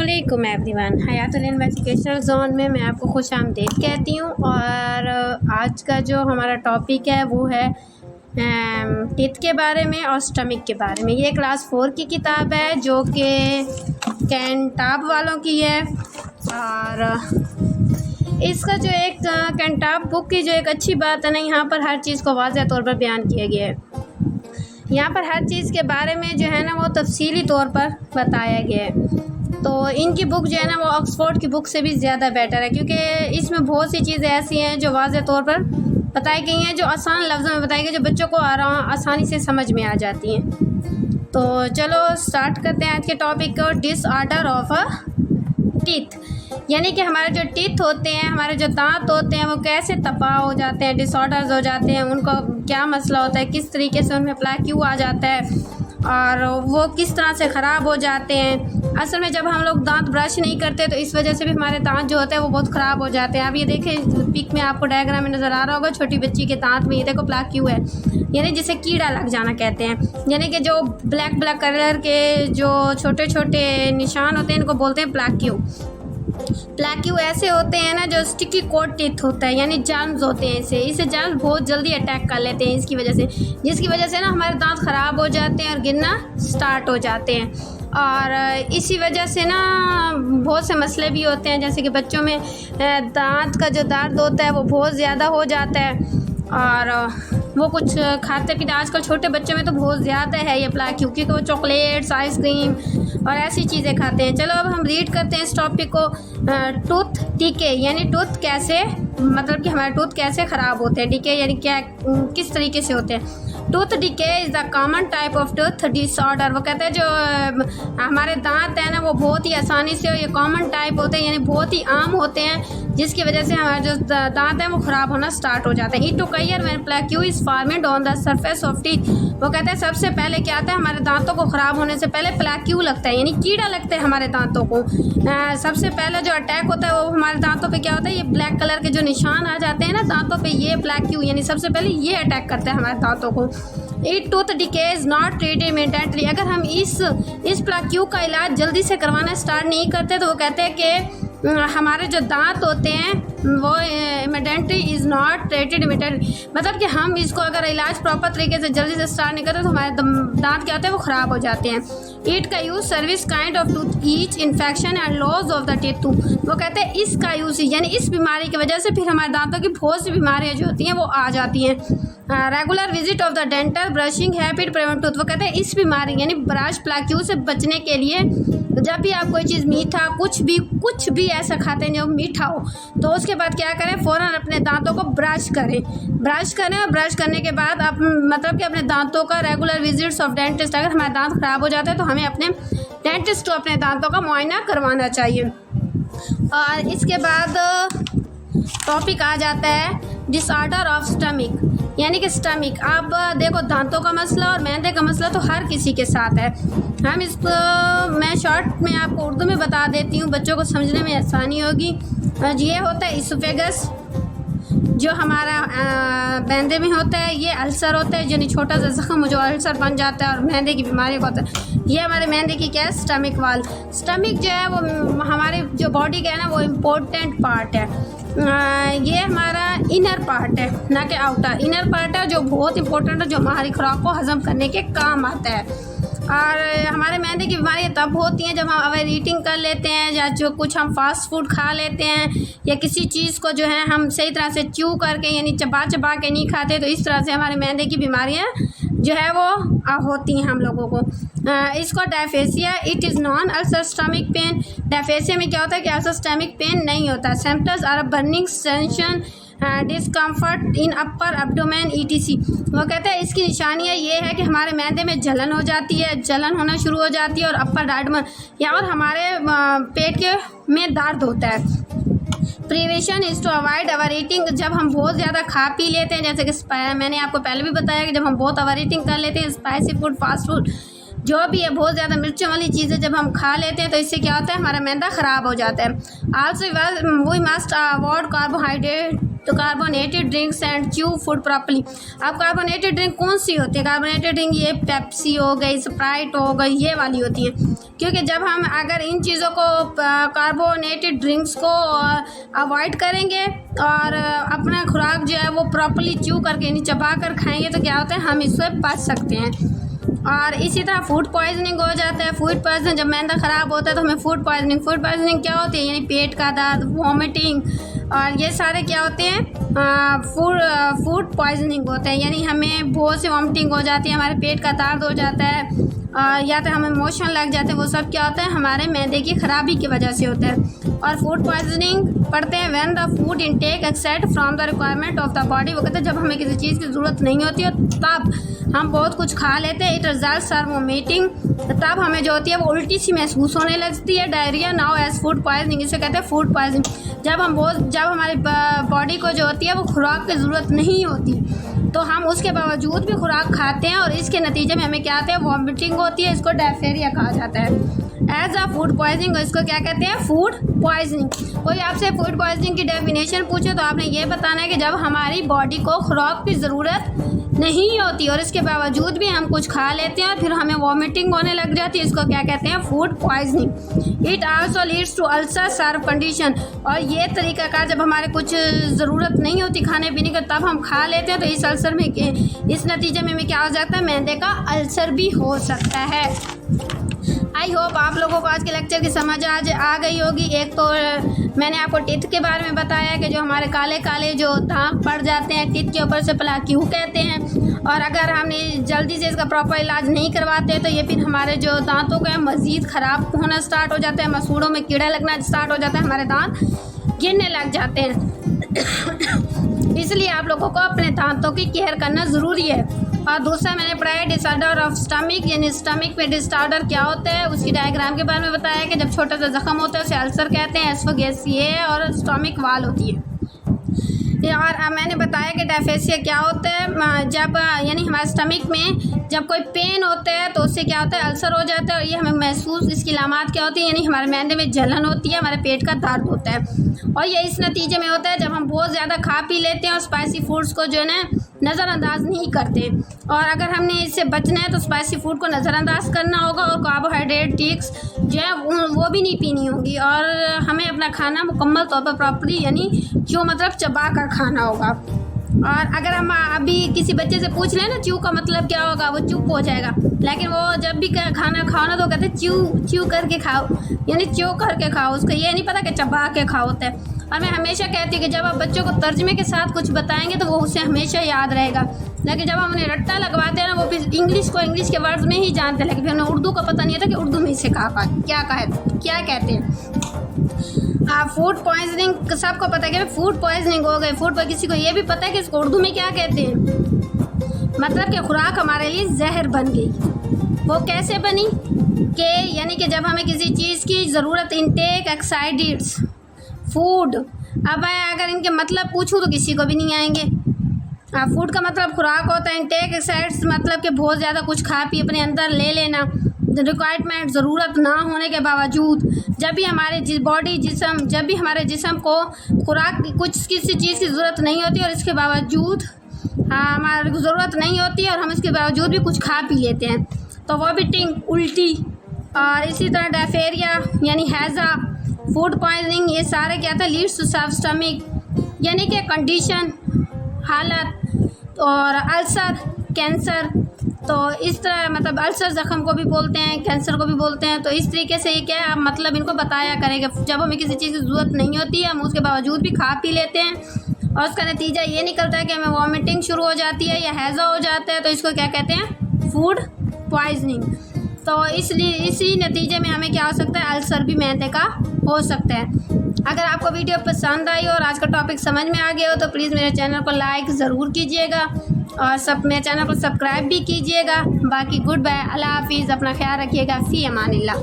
अस्सलामुअलैकुम एवरीवन। हयातुल इल्म educational zone में मैं आपको खुशामदीद कहती हूँ। और आज का जो हमारा टॉपिक है वो है टीथ के बारे में और स्टमक के बारे में। ये क्लास 4 की किताब है जो कि कैंटाब वालों की है। और इसका जो एक कैंटाब बुक की जो एक अच्छी बात है ना, यहाँ पर हर चीज़ को वाज़ेह तौर पर बयान किया गया है। यहाँ पर हर चीज़ के बारे में जो है ना वो तफसीली तौर पर बताया गया है। तो इनकी बुक जो है ना वो ऑक्सफोर्ड की बुक से भी ज़्यादा बेटर है, क्योंकि इसमें बहुत सी चीज़ें ऐसी हैं जो वाज़ेह तौर पर बताई गई हैं, जो आसान लफ्ज़ों में बताई गई, जो बच्चों को आसानी से समझ में आ जाती हैं। तो चलो स्टार्ट करते हैं आज के टॉपिक को। डिसऑर्डर ऑफ अ टीथ, यानी कि हमारे जो टीथ होते हैं, हमारे जो दांत होते हैं, वो कैसे तबाह हो जाते हैं, डिसऑर्डर्स हो जाते हैं, उनको क्या मसला होता है, किस तरीके से उनमें प्लेक क्यों आ जाता है और वो किस तरह से ख़राब हो जाते हैं। असल में जब हम लोग दांत ब्रश नहीं करते तो इस वजह से भी हमारे दांत जो होते हैं वो बहुत ख़राब हो जाते हैं। आप ये देखें पिक में आपको डायग्राम में नज़र आ रहा होगा, छोटी बच्ची के दांत में ये देखो प्लेक क्यों है, यानी जिसे कीड़ा लग जाना कहते हैं। यानी कि जो ब्लैक ब्लैक कलर के जो छोटे छोटे निशान होते हैं इनको बोलते हैं प्लेक क्यू। प्लेक्यू ऐसे होते हैं ना जो स्टिकी कोट टीथ होता है, यानी जर्म्स होते हैं। इसे जर्म्स बहुत जल्दी अटैक कर लेते हैं इसकी वजह से, जिसकी वजह से ना हमारे दांत ख़राब हो जाते हैं और गिरना स्टार्ट हो जाते हैं। और इसी वजह से ना बहुत से मसले भी होते हैं, जैसे कि बच्चों में दांत का जो दर्द होता है वो बहुत ज़्यादा हो जाता है और वो कुछ खाते पीते, आजकल छोटे बच्चों में तो बहुत ज़्यादा है ये प्लेक्यू, क्योंकि वो चॉकलेट्स, आइसक्रीम और ऐसी चीज़ें खाते हैं। चलो अब हम रीड करते हैं इस टॉपिक को। टूथ डीके, यानी टूथ कैसे, मतलब कि हमारे टूथ कैसे ख़राब होते हैं। डीके यानी क्या, किस तरीके से होते हैं। Tooth decay is the common type of tooth disorder. वो कहते हैं जो हमारे दांत हैं ना वो बहुत ही आसानी से ये कॉमन टाइप होते हैं, यानी बहुत ही आम होते हैं, जिसकी वजह से हमारे जो दांत हैं वो ख़राब होना स्टार्ट हो जाते हैं। It occur when plaque is formed on the surface of teeth. वो कहते हैं सबसे पहले क्या आता है, हमारे दांतों को ख़राब होने से पहले प्लेक्यू लगता है, यानी कीड़ा लगता है हमारे दांतों को। सबसे पहले जो अटैक होता है वो हमारे दांतों पे क्या होता है, ये ब्लैक कलर के जो निशान आ जाते हैं ना दांतों पे, ये प्लेक्यू यानी सबसे पहले ये अटैक करता है हमारे दांतों को। It tooth decay is not treated immediately. अगर हम इस प्लेक्यू का इलाज जल्दी से करवाना स्टार्ट नहीं करते तो वो कहते हैं कि हमारे जो दांत होते हैं वो immediately is not treated immediately, मतलब कि हम इसको अगर इलाज प्रॉपर तरीके से जल्दी से स्टार्ट नहीं करते तो हमारे दांत क्या होते हैं वो ख़राब हो जाते हैं। ईट का use service kind of tooth each infection and loss of the teeth. वो कहते हैं इसका यूज़, यानी इस बीमारी की वजह से फिर हमारे दांतों की बहुत सी बीमारियाँ जो होती हैं वो आ जाती हैं। Regular visit of the dental brushing habit prevent tooth. वो कहते हैं इस बीमारी यानी ब्रश प्लेक्यू से बचने के लिए जब भी आप कोई चीज़ मीठा कुछ भी ऐसा खाते हैं जो मीठा हो तो उसके बाद क्या करें, फ़ौरन अपने दांतों को ब्रश करें और ब्रश करने के बाद आप मतलब कि अपने दांतों का रेगुलर विजिट्स ऑफ डेंटिस्ट। अगर हमारे दांत ख़राब हो जाते हैं तो हमें अपने डेंटिस्ट को अपने दांतों का मुआयना करवाना चाहिए। और इसके बाद टॉपिक आ जाता है डिसऑर्डर ऑफ स्टमक, यानी कि स्टमक। आप देखो दांतों का मसला और मैदे का मसला तो हर किसी के साथ है। हम इसको मैं शॉर्ट में आपको उर्दू में बता देती हूँ, बच्चों को समझने में आसानी होगी। ये होता है इसोफेगस, जो हमारा मैदे में होता है। ये अल्सर होता है, यानी छोटा सा जख्म जो अल्सर बन जाता है और मैदे की बीमारी का होता है। ये हमारे मैदे की क्या है, स्टमक वाल। स्टमक जो है वो हमारे जो बॉडी का है ना वो इम्पोर्टेंट पार्ट है। ये हमारा इनर पार्ट है, ना कि आउटर। इनर पार्ट है जो बहुत इंपॉर्टेंट है, जो हमारी खुराक को हजम करने के काम आता है। और हमारे मैदे की बीमारियाँ तब होती हैं जब हम ओवर ईटिंग कर लेते हैं, या जो कुछ हम फास्ट फूड खा लेते हैं, या किसी चीज़ को जो है हम सही तरह से च्यू करके यानी चबा के नहीं खाते, तो इस तरह से हमारे मैदे की बीमारियाँ जो है वो होती हैं हम लोगों को। इसको dyspepsia, it is non ulcer stomach pain. Dyspepsia में क्या होता है कि अल्सर स्टमक पेन नहीं होता। Symptoms are burning, tension, discomfort in upper abdomen ETC। वो कहते हैं इसकी निशानियाँ ये है कि हमारे मैदे में जलन हो जाती है, जलन होना शुरू हो जाती है और अपर एब्डोमेन या और हमारे पेट के में दर्द होता है। Prevention is to avoid over eating. जब हम बहुत ज़्यादा खा पी लेते हैं, जैसे कि मैंने आपको पहले भी बताया कि जब हम बहुत ओवर ईटिंग कर लेते हैं, स्पाइसी फूड, फास्ट फूड जो भी है, बहुत ज़्यादा मिर्चों वाली चीज़ें जब हम खा लेते हैं तो इससे क्या होता है, हमारा मैदा ख़राब हो जाता है। Also we must avoid carbohydrate तो carbonated drinks and chew food properly. अब कार्बोनेटेड ड्रिंक कौन सी होती है? कार्बोनेटेड ड्रिंक ये पेप्सी हो गई, स्प्राइट हो गई, ये वाली होती है। क्योंकि जब हम अगर इन चीज़ों को कार्बोनेटेड ड्रिंक्स को अवॉइड करेंगे और अपना खुराक जो है वो प्रॉपर्ली च्यू करके यानी चबा कर खाएंगे तो क्या होता है, हम इससे बच सकते हैं। और इसी तरह फूड पॉइजनिंग हो जाता है। फूड पॉइजनिंग, जब मैदा ख़राब होता है तो हमें फूड पॉइजनिंग क्या होती है, यानी पेट का दर्द, वॉमिटिंग, और ये सारे क्या होते हैं, फूड पॉइजनिंग होते हैं। यानी हमें बहुत सी वॉमिटिंग हो जाती है, हमारे पेट का दर्द हो जाता है, या तो हमें मोशन लग जाते हैं। वो सब क्या होता है, हमारे मैदे की ख़राबी की वजह से होता है। और फूड पॉइजनिंग पढ़ते हैं when the food intake accessed from the requirement of the body. वो कहते हैं जब हमें किसी चीज़ की ज़रूरत नहीं होती है तब हम बहुत कुछ खा लेते हैं। इट रिजल्ट्स आर वोमिटिंग, तब हमें जो होती है वो उल्टी सी महसूस होने लगती है। Diarrhoea now as food poisoning, इसे कहते हैं फूड पॉइजनिंग। जब हमारी बॉडी को जो होती है वो खुराक की ज़रूरत नहीं होती तो हम उसके बावजूद भी खुराक खाते हैं और इसके नतीजे में हमें क्या आते हैं, वॉमिटिंग होती है। इसको डायरिया कहा जाता है एज अ फूड पॉइजनिंग। इसको क्या कहते हैं, फूड पॉइजनिंग। कोई आपसे फूड पॉइजनिंग की डेफिनेशन पूछे तो आपने ये बताना है कि जब हमारी बॉडी को खुराक की ज़रूरत नहीं होती और इसके बावजूद भी हम कुछ खा लेते हैं और फिर हमें वॉमिटिंग होने लग जाती है, इसको क्या कहते हैं, food poisoning. It also leads to ulcer severe condition. और ये तरीक़ाकार जब हमारे कुछ ज़रूरत नहीं होती खाने पीने की तब हम खा लेते हैं तो इस अल्सर में, इस नतीजे में क्या हो जाता है, मैदे का अल्सर भी हो सकता है। आई होप आप लोगों को आज के लेक्चर की समझ आज आ गई होगी। एक तो मैंने आपको टीथ के बारे में बताया कि जो हमारे काले काले जो दाग पड़ जाते हैं टीथ के ऊपर से, प्लाक क्यों कहते हैं, और अगर हमने जल्दी से इसका प्रॉपर इलाज नहीं करवाते तो ये फिर हमारे जो दांतों को मज़ीद ख़राब होना स्टार्ट हो जाता है, मसूड़ों में कीड़ा लगना स्टार्ट हो जाता है, हमारे दांत गिरने लग जाते हैं। इसलिए आप लोगों को अपने दांतों की केयर करना ज़रूरी है। और दूसरा मैंने पढ़ाया डिसऑर्डर ऑफ स्टमक, यानी स्टमक में डिसऑर्डर क्या होता है उसकी डायग्राम के बारे में बताया कि जब छोटा सा जख्म होता है उसे अल्सर कहते हैं, एसोफेगस और स्टमक वाल होती है। और मैंने बताया कि डायफेसिया क्या होता है, जब यानी हमारे स्टमक में जब कोई पेन होता है तो उससे क्या होता है, अल्सर हो जाता है। और ये हमें महसूस, इसकी अलामत क्या होती है, यानी हमारे मैदे में जलन होती है, हमारे पेट का दर्द होता है। और ये इस नतीजे में होता है जब हम बहुत ज़्यादा खा पी लेते हैं और स्पाइसी फूड्स को जो है ना नज़रअंदाज नहीं करते। और अगर हमने इससे बचना है तो स्पाइसी फूड को नज़रअंदाज करना होगा और कार्बोहाइड्रेटिक्स जो है वो भी नहीं पीनी होगी। और हमें अपना खाना मुकम्मल तौर पर प्रॉपर्ली यानी जो मतलब चबा कर खाना होगा। और अगर हम अभी किसी बच्चे से पूछ लें ना च्यू का मतलब क्या होगा, वो चुप हो जाएगा। लेकिन वो जब भी खाना खाओ ना तो कहते च्यू करके खाओ, यानी च्यू करके खाओ। उसको ये नहीं पता कि चबा के खाओ होता है। और मैं हमेशा कहती हूँ कि जब आप बच्चों को तर्जमे के साथ कुछ बताएंगे तो वो उसे हमेशा याद रहेगा। लेकिन जब हम उन्हें रट्टा लगवाते हैं ना वो फिर इंग्लिश के वर्ड्स में ही जानते हैं, लेकिन फिर उन्हें उर्दू का पता नहीं था कि उर्दू में इसे क्या कहते हैं। फूड पॉइजनिंग सबको पता है कि फूड पॉइजनिंग हो गई, फूड पर किसी को ये भी पता है कि इसको उर्दू में क्या कहते हैं, मतलब कि खुराक हमारे लिए जहर बन गई। वो कैसे बनी कि यानी कि जब हमें किसी चीज़ की ज़रूरत, इनटेक एक्साइड्स फूड, अब अगर इनके मतलब पूछूं तो किसी को भी नहीं आएंगे। फूड का मतलब खुराक होता है, इनटेक एक्साइड्स मतलब कि बहुत ज़्यादा कुछ खा पी अपने अंदर ले लेना, रिक्वायरमेंट ज़रूरत ना होने के बावजूद। जब भी हमारे जब भी हमारे जिस्म को खुराक किसी चीज़ की ज़रूरत नहीं होती और इसके बावजूद हमारी ज़रूरत नहीं होती और हम इसके बावजूद भी कुछ खा पी लेते हैं तो वॉमिटिंग, उल्टी, और इसी तरह डायरिया यानी हैज़ा, फूड पॉइजनिंग, ये सारे क्या था, लीड्स टू स्टमक यानी कि कंडीशन, हालत, और अल्सर, कैंसर। तो इस तरह मतलब अल्सर ज़ख़म को भी बोलते हैं, कैंसर को भी बोलते हैं। तो इस तरीके से ये क्या है, आप मतलब इनको बताया करेंगे। जब हमें किसी चीज़ की ज़रूरत नहीं होती है हम उसके बावजूद भी खा पी लेते हैं और उसका नतीजा ये निकलता है कि हमें वॉमिटिंग शुरू हो जाती है या हैज़ा हो जाता है, तो इसको क्या कहते हैं, फूड पॉइजनिंग। तो इसलिए इसी नतीजे में हमें क्या हो सकता है, अल्सर भी मैदे का हो सकता है। अगर आपको वीडियो पसंद आई और आज का टॉपिक समझ में आ गया हो तो प्लीज़ मेरे चैनल को लाइक ज़रूर कीजिएगा और मेरे चैनल को सब्सक्राइब भी कीजिएगा। बाकी गुड बाय, अल्लाह हाफिज़, अपना ख्याल रखिएगा, फ़ी अमानिल्लाह।